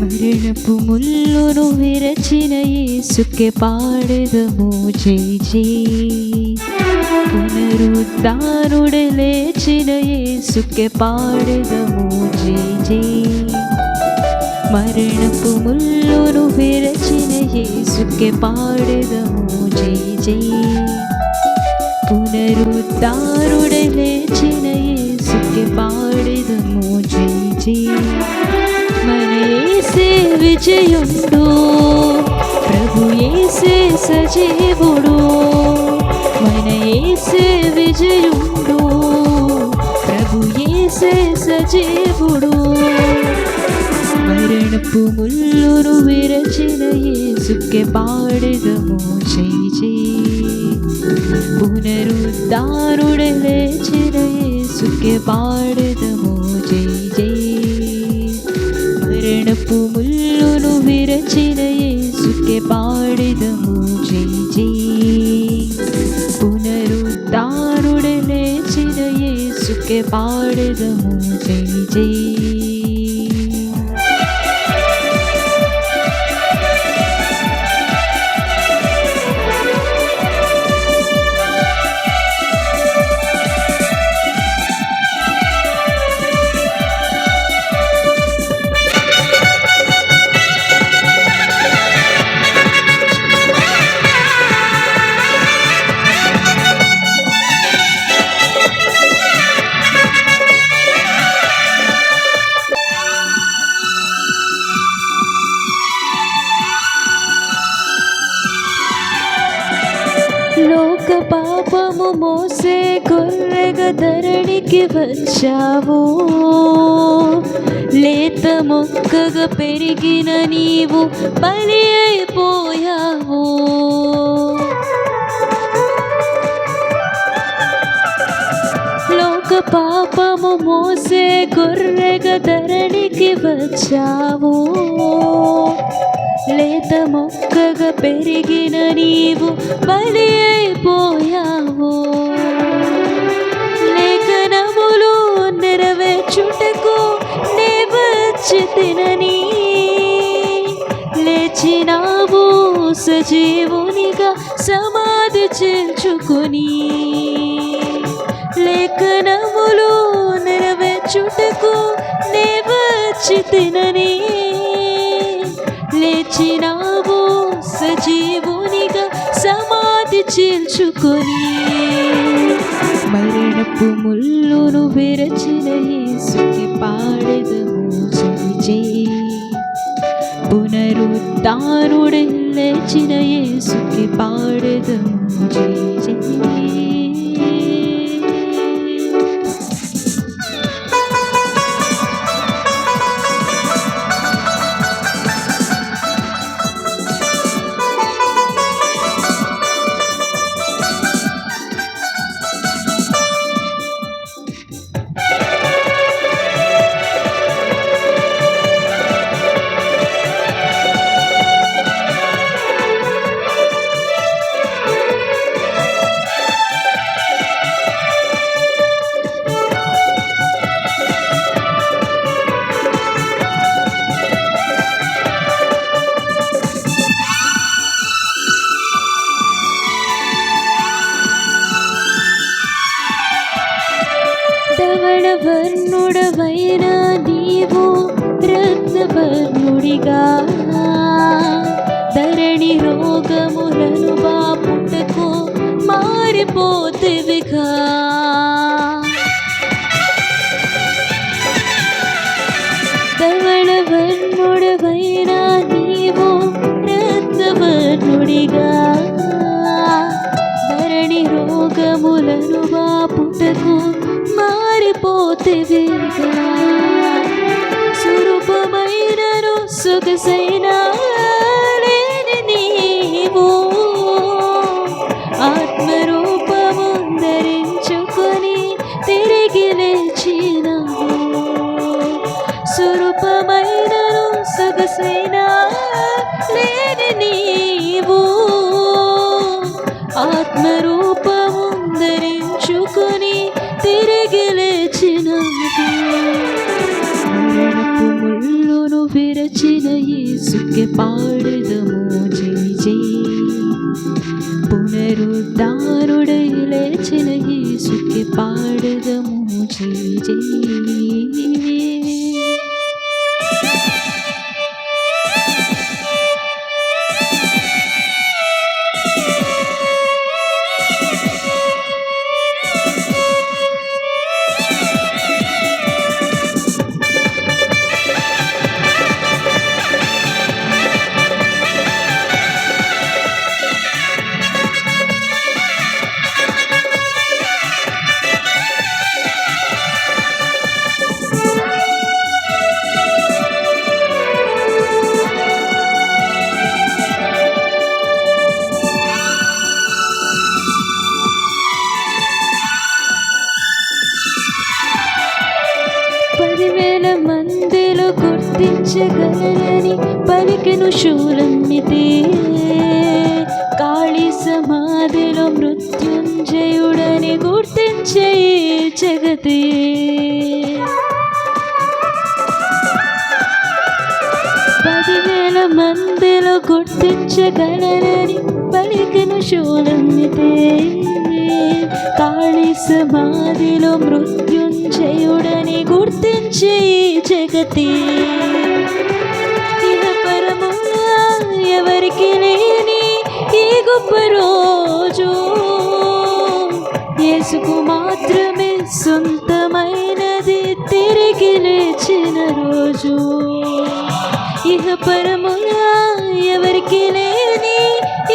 మరణపు ముల్లును విరచిన యేసుకే పాడెదము జై జై. పునరుద్ధానుడే లేచిన యేసుకే పాడెదము జై జై. మరణపు ముల్లును విరచిన యేసుకే పాడెదము జై జై. పునరుద్ధానుడే లేచిన యేసుకే పాడెదము జై జై. మన యేసే విజయుడు, ప్రభు యేసే సజీవుడు. మన యేసే విజయుడు, ప్రభు యేసే సజీవుడు. మరణపు ముల్లును విరచిన యేసుకే పాడెదము జై జై. పునరుద్ధానుడే లేచిన యేసుకే పాడెదము జై జై. మరణపు ముల్లును విరచిన యేసుకే పాడెదము జై జై. పునరుద్ధానుడే లేచిన యేసుకే పాడెదము జై జై. లోక పాపము మోసే గొర్రెగా ధరణికి వచ్చావు. లేత మొక్కగా పెరిగిన నీవు బలి అయిపోయావు. లోక పాపము మోసే గొర్రెగా ధరణికి వచ్చావు. లేత మొక్కగా పెరిగిన నీవు బలి అయిపోయావు. లేఖనములు నెరవేర్చుటకు నే వచ్చి తినని లేచినావు సజీవునిగా సమాధి చేర్చుకుని. లేఖనములు నెరవేర్చుటకు నే వచ్చి తినని లేచినావు సజీవునిగా సమాధి చేర్చుకొని. మరణపు ముల్లును విరచిన యేసుకే పాడెదము జై జై. పునరుద్ధానుడే లేచిన యేసుకే పాడెదము జై జై. ధవళవర్ణుడవైన నీవు రత్నవర్ణుడిగా ధరణి రోగములను బాపుటకు మారిపోతివిగా. ధవళవర్ణుడవైన నీవు రత్నవర్ణుడిగా ధరణి రోగములను బాపుటకు మారిపోతివిగా. స్వరూపమైనను సొగసైన లేని నీవు ఆత్మరూపము ధరించుకొని తిరిగి లేచినావు. స్వరూపమైనను సొగసైన లేని నీవు ఆత్మరూపము ధరించుకొని తిరిగి లేచినావు. మరణపు ముల్లును విరచిన యేసుకే పాడెదము జై జై. పునరుద్ధానుడై లేచిన యేసుకే పాడెదము జై జై. మందిలో గుర్తించగలరని పలికెను శూలమ్మితే. ఖాళీ సమాధిలో మృత్యుంజయుడని గుర్తించే జగతే. పదివేల మందిలో గుర్తించగలరని పలికెను శూలమ్మితే. ఖాళీ సమాధిలో మృత్యుంజయుడని గుర్తించే జగతి. ఇహ పరముగా ఎవరికి లేని ఈ గొప్ప రోజు యేసుకు మాత్రమే సొంతమైనది తిరిగి లేచిన రోజు. ఇహ పరముగా ఎవరికి లేని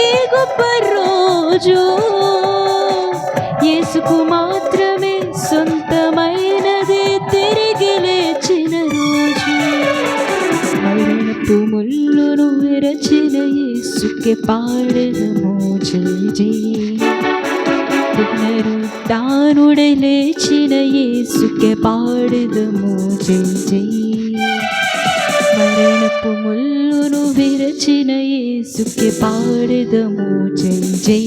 ఈ గొప్ప రోజు యేసుకు మాత్రమే సొంతమైనది తిరిగి లేచిన రోజు. మరణపు ముళ్ళును విరచిన యేసుకే పాడెదము జై జై. పునరుద్ధానుడై లేచిన యేసుకే పాడెదము జై జై. మరణపు ముళ్ళును విరచిన యేసుకే పాడెదము జై జై.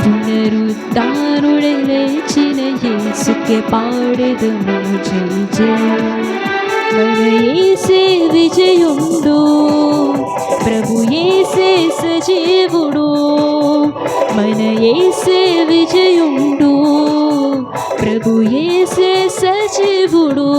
పునరుద్ధానుడై లేచిన యేసుకే పాడెదము జై జై. మన యేసే విజయుండు, ప్రభు యేసే సజీవుడు. మన యేసే విజయుండు, ప్రభు యేసే సజీవుడు.